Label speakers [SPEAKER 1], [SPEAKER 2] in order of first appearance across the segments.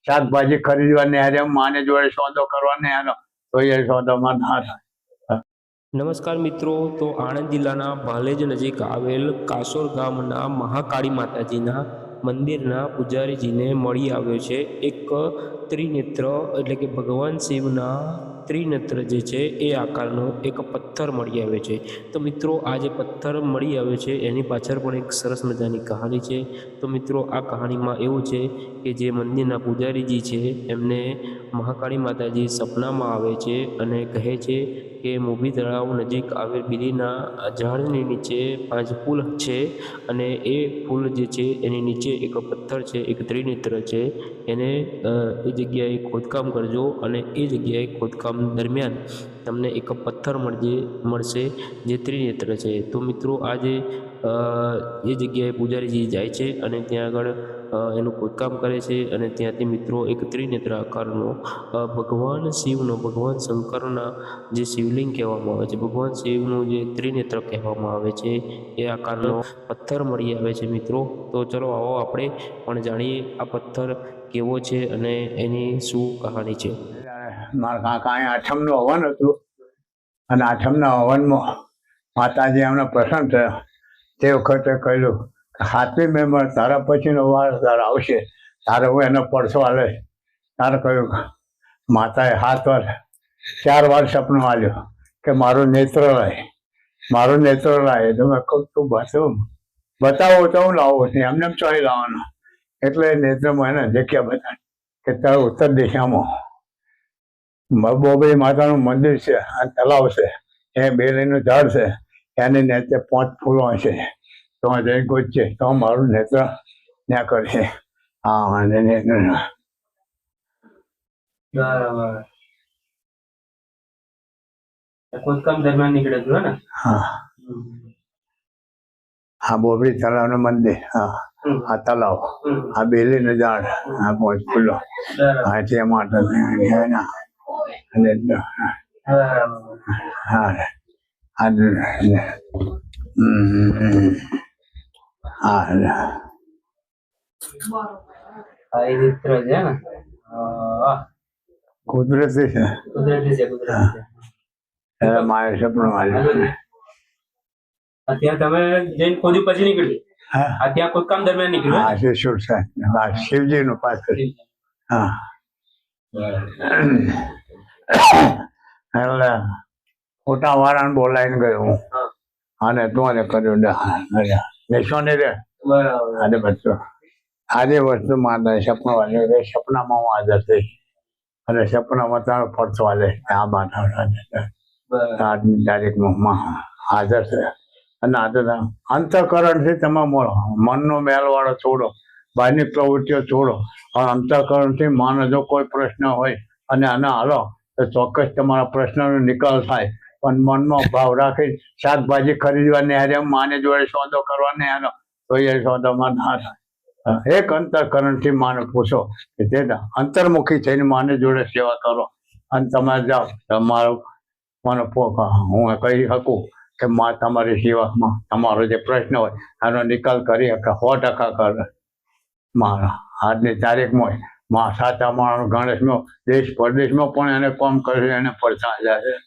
[SPEAKER 1] શાકભાજી ખરીદવાને હારે માને જોડે સોદો કરવાને હારો તો એ સોદામાં ના થાય.
[SPEAKER 2] નમસ્કાર મિત્રો, તો આણંદ જિલ્લાના ભાલેજ નજીક આવેલ કાસોર ગામના મહાકાળી માતાજીના મંદિરના પૂજારીજીને મળી આવ્યો છે એક ત્રિનેત્ર એટલે કે ભગવાન શિવના ત્રિનેત્ર જે છે એ આકારનો એક પથ્થર મળી આવ્યો છે. તો મિત્રો આ જે પથ્થર મળી આવ્યો છે એની પાછળ પણ એક સરસ મજાની કહાની છે. તો મિત્રો આ કહાનીમાં એવું છે કે જે મંદિરના પૂજારીજી છે એમને મહાકાળી માતાજી સપનામાં આવે છે અને કહે છે કે મોભી તળાવ નજીક આવેલ બીલીના ઝાડની નીચે 5 ફૂલ છે અને એ ફૂલ જે છે એની નીચે એક પથ્થર છે, એક ત્રિનેત્ર છે. એને એ જગ્યાએ ખોદકામ કરજો અને એ જગ્યાએ ખોદકામ દરમિયાન તમને એક પથ્થર મળશે જે ત્રિનેત્ર છે. તો મિત્રો આજે એ જગ્યાએ પૂજારીજી જાય છે અને ત્યાં આગળ એનું ખોદકામ કરે છે અને ત્યાંથી મિત્રો એક ત્રિનેત્ર આકારનો ભગવાન શિવનો, ભગવાન શંકરના જે શિવલિંગ કહેવામાં આવે છે, ભગવાન શિવનું જે ત્રિનેત્ર કહેવામાં આવે છે એ આકારનો પથ્થર મળી આવે છે મિત્રો. તો ચલો આવો આપણે પણ જાણીએ આ પથ્થર કેવો છે અને એની શું કહાની છે.
[SPEAKER 1] મારા કાકા અહીં આઠમનું હવન હતું અને આઠમના હવનમાં માતાજી એમને પ્રસન્ન થયા. તે વખતે કહ્યું કે 7મી મેમાં તારા પછીનો વાર તારે આવશે, તારે હું એનો પડછો હાલે. તારે કહ્યું માતાએ 7 વાર 4 વાર સપનું આલ્યો કે મારું નેત્ર લાય, મારું નેત્ર લાય. તો મેં કહું તું બતાવો તો હું લાવો છું, એમને એમ ચોઈ લાવવાનો. એટલે નેત્રમાં એને જગ્યા બતાવી કે તારે ઉત્તર દિશામાં બોબડી માતાનું મંદિર છે, આ તલાવ છે, એ બેલીનું ઝાડ છે, એની નીચે 5 ફૂલો હશે. તો જઈ ગોચશે તો મારું નેત્ર ત્યાં કરશે. હા વાંધે નેત્ર.
[SPEAKER 2] બરાબર. ખોદકામ દરમિયાન નીકળે છે ને?
[SPEAKER 1] હા, આ બોબડી તલાવનું મંદિર, હા આ તલાવ, આ બેલીનું ઝાડ, આ 5 ફૂલો, હા છે માતા. કુદરતી છે, મારે સપનું આવ્યું.
[SPEAKER 2] અત્યારે તમે જઈને ખોદ્યું પછી નીકળ્યું?
[SPEAKER 1] હા,
[SPEAKER 2] ત્યાં ખોદકામ દરમિયાન નીકળ્યું?
[SPEAKER 1] હા શિવશુર છે, શિવજીનું પાછળ. હા એટલે ખોટા વાળાને બોલાવીને ગયો હું અને તું એને કર્યું બેસો ને રે. આજે બધું આજે વસ્તુ માતા સપનું વાળ્યું, સપનામાં હું હાજર થઈ અને સપનામાં તારો પડછો હાલે આ માતા આજની તારીખમાં હાજર છે. અને આજે અંતઃકરણથી તમે મળો, મનનો મેલવાળો છોડો, બહારની પ્રવૃત્તિઓ છોડો અને અંતઃકરણથી માનો જો કોઈ પ્રશ્ન હોય અને આને હાલો તો ચોક્કસ તમારા પ્રશ્નનો નિકાલ થાય. પણ મનમાં ભાવ રાખી શાકભાજી ખરીદવાને હારે માને જોડે સોદો કરવાને હારો તો એ સોદામાં ના થાય. એક અંતઃકરણથી માને પૂછો કે તે અંતર્મુખી થઈને માને જોડે સેવા કરો અને તમે જાઓ તમારો મને હું કહી શકું કે માં તમારી સેવામાં તમારો જે પ્રશ્ન હોય આનો નિકાલ કરી શકે 100% કરે. મારા આજની તારીખમાં માં સાચા માણસ ગણેશમાં દેશ પરદેશમાં પણ એને કામ કરે, એને પડછા જાય.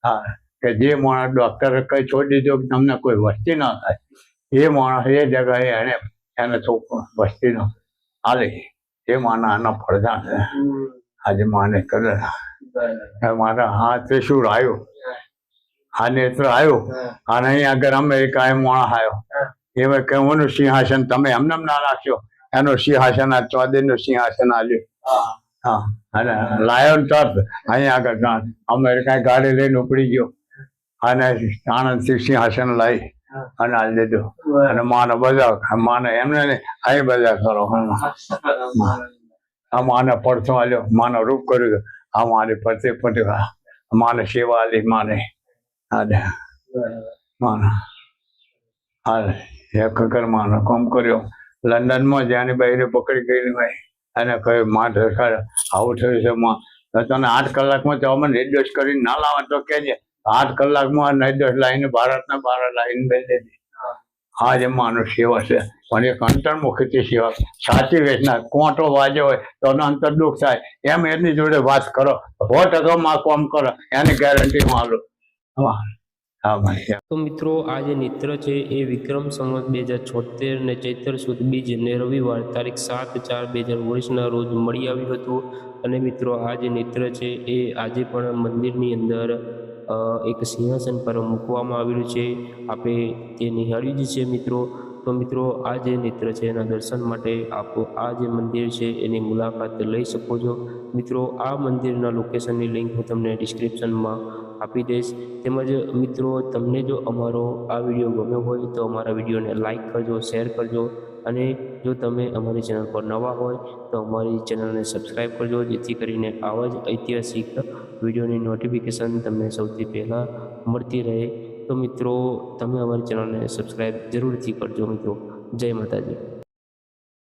[SPEAKER 1] હા, કે જે માણસ ડૉક્ટરે કંઈ છોડી દીધો કે તમને કોઈ વસ્તી ના થાય, એ માણસ એ જગાએ એને વસ્તીનો હાલે એ માના આના પડછા છે. આજે માને કરે મારા હાથ શું આવ્યો, આ નેત્ર આવ્યો અને અહીંયા આગળ અમેરિકા એ માણસ આવ્યો એ કેવાનું સિંહાસન તમે એમને ના રાખ્યો, એનું સિંહાસન આ 14નું સિંહાસન આલ્યું. હા, અને લાયો ને તરત અહીંયા આગળ અમેરિકા ગાડી લઈને ઉપડી ગયો અને આણંદથી સિંહાસન લાવી અને હાલ દીધું અને માને બજાવ, માને એમને નહીં અહીં બજાર કરો. આ માને પડછો આલ્યો, માનો રૂપ કર્યું, આ મારી પતિ માને સેવા આલી, માને માનો હાલ ખરેખર માનો કામ કર્યો. લંડનમાં જ્યાંની બહેરી પકડી ગયેલી ભાઈ એને કહ્યું માં સરકાર આવું થયું છે, માં તને 8 કલાકમાં તો નિર્દોષ કરીને ના લાવે તો કહેજે. 8 કલાકમાં નિર્દોષ લાવીને ભારતના બહાર લાવીને બેસી દીધી. આ જે માનવ સેવા છે પણ એક અંતર્મુખીથી સેવા સાચી વેચના કોંટો વાગ્યો હોય તો એનો અંતર દુઃખ થાય એમ એની જોડે વાત કરો 100% માં કામ કરો એની ગેરંટી હું આલું. હા ભાઈ.
[SPEAKER 2] તો મિત્રો આ જે નેત્ર છે એ વિક્રમ સંવત 2076 ને ચૈત્ર સુદ બીજ ને રવિવાર તારીખ 7/4/2019ના રોજ મળી આવ્યું હતું. અને મિત્રો આ જે નેત્ર છે એ આજે પણ મંદિરની અંદર એક સિંહાસન પર મૂકવામાં આવેલું છે. આપણે તે નિહાળ્યું જ છે મિત્રો. તો મિત્રો આ જે નેત્ર છે એના દર્શન માટે આપ આ જે મંદિર છે એની મુલાકાત લઈ શકો છો. મિત્રો આ મંદિરના લોકેશનની લિંક હું તમને ડિસ્ક્રિપ્શનમાં આપી દઈશ. તેમજ મિત્રો તમને જો અમારો આ વિડીયો ગમ્યો હોય તો અમારા વિડીયોને લાઇક કરજો, શેર કરજો. અને જો તમે અમારી ચેનલ પર નવા હોય તો અમારી ચેનલને સબસ્ક્રાઈબ કરજો, જેથી કરીને આવા જ ઐતિહાસિક વિડીયોની નોટિફિકેશન તમને સૌથી પહેલાં મળતી રહે. તો મિત્રો તમે અમારી ચેનલને સબસ્ક્રાઈબ જરૂરથી કરજો મિત્રો. જય માતાજી.